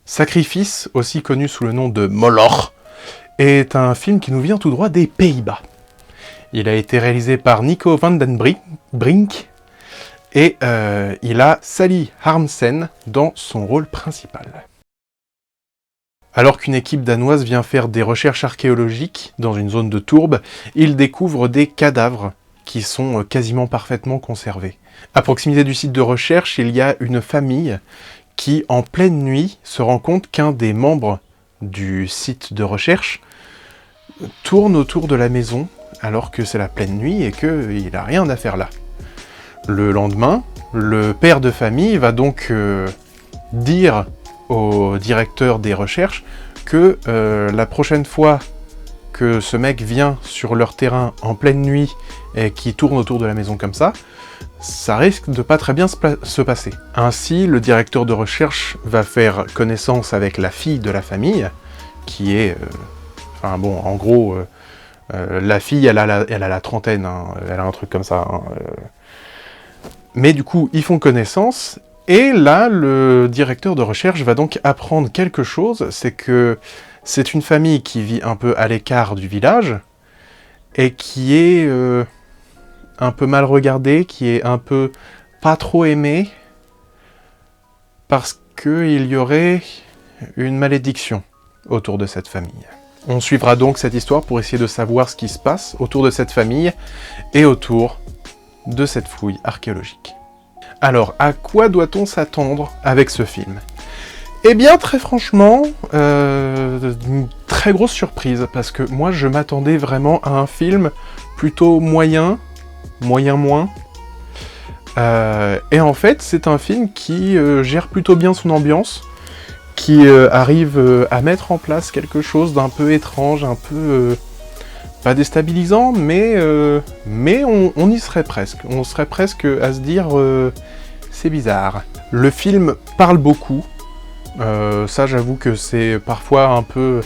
Sacrifice, aussi connu sous le nom de Moloch, est un film qui nous vient tout droit des Pays-Bas. Il a été réalisé par Nico van den Brink et il a Sally Harmsen dans son rôle principal. Alors qu'une équipe danoise vient faire des recherches archéologiques dans une zone de tourbe, ils découvrent des cadavres qui sont quasiment parfaitement conservés. À proximité du site de recherche, il y a une famille qui, en pleine nuit, se rend compte qu'un des membres du site de recherche tourne autour de la maison alors que c'est la pleine nuit et qu'il n'a rien à faire là. Le lendemain, le père de famille va donc dire au directeur des recherches que la prochaine fois que ce mec vient sur leur terrain en pleine nuit et qui tourne autour de la maison comme ça risque de pas très bien se passer. Ainsi, le directeur de recherche va faire connaissance avec la fille de la famille, qui est... en gros, la fille, elle a la trentaine, hein, elle a un truc comme ça. Hein, Mais du coup, ils font connaissance, et là, le directeur de recherche va donc apprendre quelque chose, c'est que c'est une famille qui vit un peu à l'écart du village, et qui est un peu mal regardée, qui est un peu pas trop aimée, parce qu'il y aurait une malédiction autour de cette famille. On suivra donc cette histoire pour essayer de savoir ce qui se passe autour de cette famille, et autour de cette fouille archéologique. Alors, à quoi doit-on s'attendre avec ce film ? Eh bien, très franchement, une très grosse surprise, parce que moi, je m'attendais vraiment à un film plutôt moyen moins. Et en fait, c'est un film qui gère plutôt bien son ambiance, qui arrive à mettre en place quelque chose d'un peu étrange, un peu... pas déstabilisant, mais on y serait presque. On serait presque à se dire c'est bizarre. Le film parle beaucoup. Ça, j'avoue que c'est parfois un peu...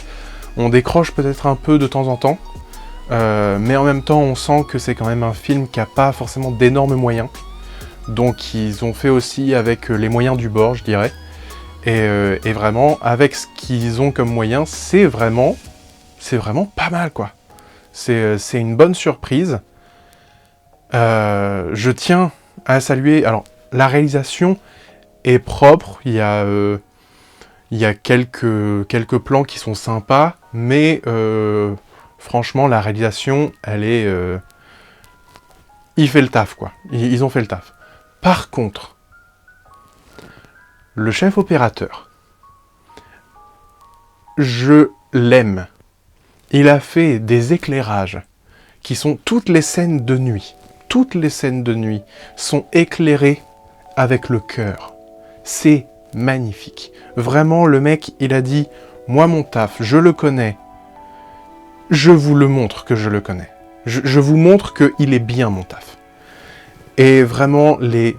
On décroche peut-être un peu de temps en temps. Mais en même temps, on sent que c'est quand même un film qui n'a pas forcément d'énormes moyens. Donc ils ont fait aussi avec les moyens du bord, je dirais. Et vraiment, avec ce qu'ils ont comme moyens, c'est vraiment pas mal, quoi. C'est une bonne surprise. Je tiens à saluer... Alors, la réalisation est propre. Il y a quelques plans qui sont sympas, mais franchement, la réalisation, elle est... Il fait le taf, quoi. Ils ont fait le taf. Par contre, le chef opérateur, je l'aime. Il a fait des éclairages qui sont toutes les scènes de nuit. Toutes les scènes de nuit sont éclairées avec le cœur. C'est magnifique. Vraiment, le mec, il a dit « Moi, mon taf, je le connais. Je vous le montre que je le connais. Je vous montre qu'il est bien, mon taf. » Et vraiment, les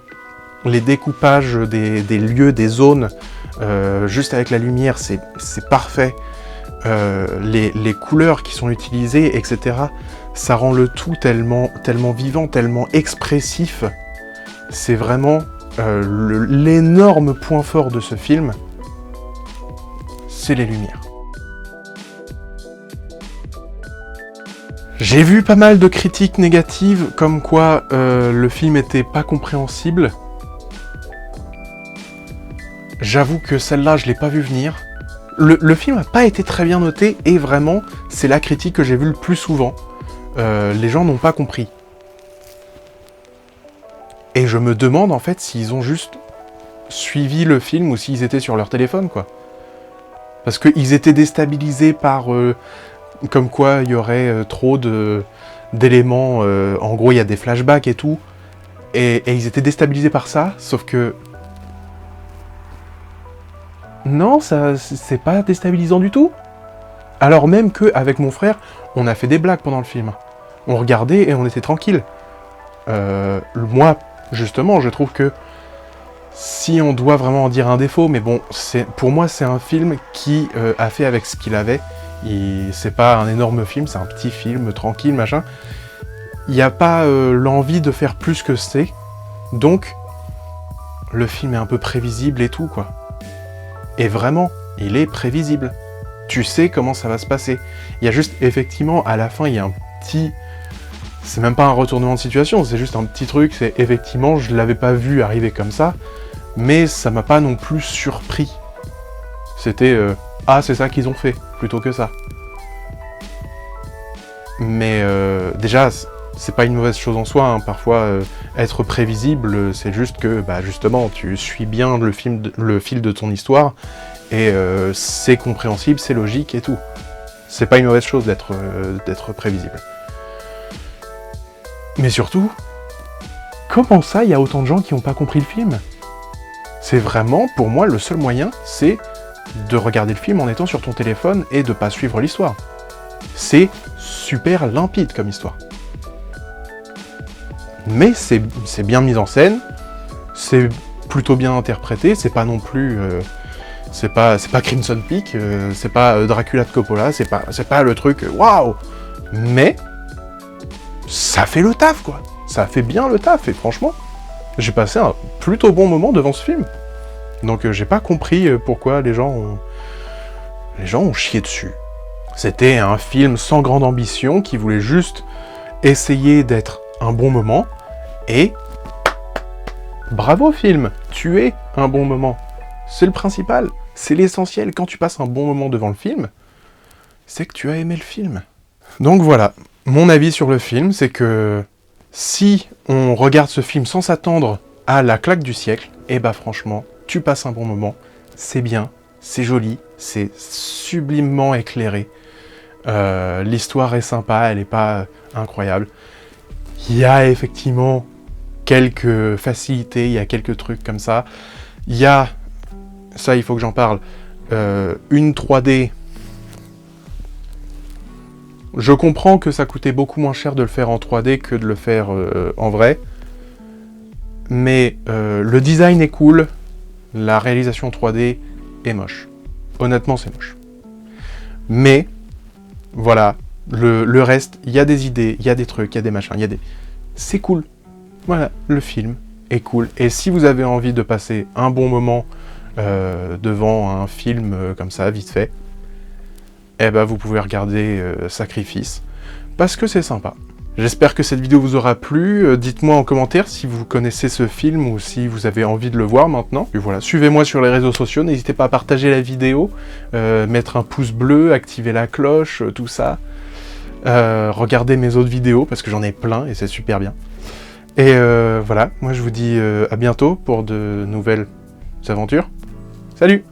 découpages des lieux, des zones, juste avec la lumière, c'est parfait. Les couleurs qui sont utilisées, etc., ça rend le tout tellement vivant, tellement expressif. C'est vraiment l'énorme point fort de ce film, c'est les lumières. J'ai vu pas mal de critiques négatives, comme quoi le film était pas compréhensible. J'avoue que celle-là, je l'ai pas vu venir. Le film n'a pas été très bien noté, et vraiment, c'est la critique que j'ai vue le plus souvent. Les gens n'ont pas compris. Et je me demande, en fait, s'ils ont juste suivi le film, ou s'ils étaient sur leur téléphone, quoi. Parce qu'ils étaient déstabilisés par... comme quoi, il y aurait trop d'éléments... en gros, il y a des flashbacks et tout. Et ils étaient déstabilisés par ça, sauf que... Non, ça, c'est pas déstabilisant du tout. Alors même qu'avec mon frère, on a fait des blagues pendant le film. On regardait et on était tranquille. Moi, justement, je trouve que si on doit vraiment en dire un défaut, mais bon, pour moi, c'est un film qui a fait avec ce qu'il avait. C'est pas un énorme film, c'est un petit film, tranquille, machin. Il n'y a pas l'envie de faire plus que c'est. Donc, le film est un peu prévisible et tout, quoi. Et vraiment, il est prévisible. Tu sais comment ça va se passer. Il y a juste, effectivement, à la fin, il y a un petit... C'est même pas un retournement de situation, c'est juste un petit truc, c'est effectivement, je l'avais pas vu arriver comme ça, mais ça m'a pas non plus surpris. C'était, ah, c'est ça qu'ils ont fait, plutôt que ça. Mais déjà, c'est pas une mauvaise chose en soi, hein. Parfois, être prévisible, c'est juste que, bah, justement, tu suis bien le fil de ton histoire, et c'est compréhensible, c'est logique et tout. C'est pas une mauvaise chose d'être prévisible. Mais surtout, comment ça, il y a autant de gens qui n'ont pas compris le film? C'est vraiment, pour moi, le seul moyen, c'est de regarder le film en étant sur ton téléphone et de pas suivre l'histoire. C'est super limpide comme histoire. Mais c'est bien mis en scène, c'est plutôt bien interprété, c'est pas non plus... c'est pas Crimson Peak, c'est pas Dracula de Coppola, c'est pas le truc waouh. Mais ça fait le taf, quoi. Ça fait bien le taf, et franchement, j'ai passé un plutôt bon moment devant ce film. Donc j'ai pas compris pourquoi les gens ont chié dessus. C'était un film sans grande ambition, qui voulait juste essayer d'être un bon moment, et... Bravo film, tu es un bon moment. C'est le principal, c'est l'essentiel. Quand tu passes un bon moment devant le film, c'est que tu as aimé le film. Donc voilà, mon avis sur le film, c'est que si on regarde ce film sans s'attendre à la claque du siècle, et bah franchement, tu passes un bon moment, c'est bien, c'est joli, c'est sublimement éclairé. L'histoire est sympa, elle n'est pas incroyable. Il y a effectivement quelques facilités, il y a quelques trucs comme ça. Il y a, ça il faut que j'en parle, une 3D. Je comprends que ça coûtait beaucoup moins cher de le faire en 3D que de le faire en vrai. Mais le design est cool, la réalisation 3D est moche. Honnêtement, c'est moche. Mais, voilà, le reste, il y a des idées, il y a des trucs, il y a des machins, il y a des... C'est cool. Voilà, le film est cool. Et si vous avez envie de passer un bon moment devant un film comme ça, vite fait, eh ben vous pouvez regarder Sacrifice, parce que c'est sympa. J'espère que cette vidéo vous aura plu, dites-moi en commentaire si vous connaissez ce film ou si vous avez envie de le voir maintenant. Et voilà, suivez-moi sur les réseaux sociaux, n'hésitez pas à partager la vidéo, mettre un pouce bleu, activer la cloche, tout ça. Regardez mes autres vidéos, parce que j'en ai plein et c'est super bien. Et voilà, moi je vous dis à bientôt pour de nouvelles aventures. Salut!